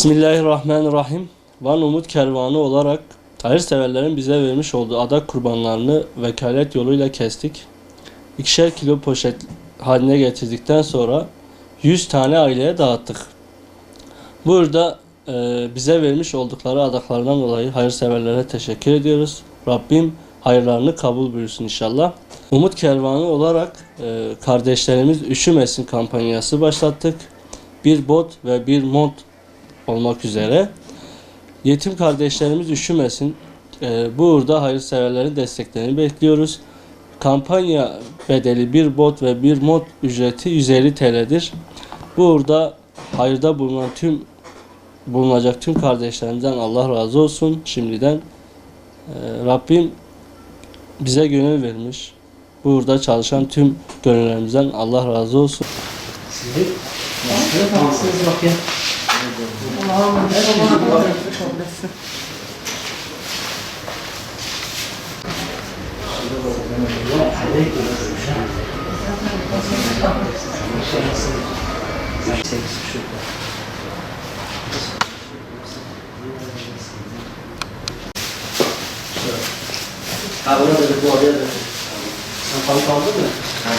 Bismillahirrahmanirrahim. Van Umut Kervanı olarak hayırseverlerin bize vermiş olduğu adak kurbanlarını vekalet yoluyla kestik. 2'şer kilo poşet haline getirdikten sonra 100 tane aileye dağıttık. Burada bize vermiş oldukları adaklardan dolayı hayırseverlere teşekkür ediyoruz. Rabbim hayırlarını kabul buyursun inşallah. Umut Kervanı olarak kardeşlerimiz üşümesin kampanyası başlattık. Bir bot ve bir mont olmak üzere. Yetim kardeşlerimiz üşümesin. Burada hayırseverlerin desteklerini bekliyoruz. Kampanya bedeli bir bot ve bir mont ücreti 150 TL'dir. Burada hayırda bulunacak tüm kardeşlerimizden Allah razı olsun. Şimdiden Rabbim bize gönül vermiş. Burada çalışan tüm gönüllerimizden Allah razı olsun. Sizi nasılsınız bakayım? Allah'ım babana kabul etsin. Ha, buna da bu oraya da. Sen panik aldın mı? Ha.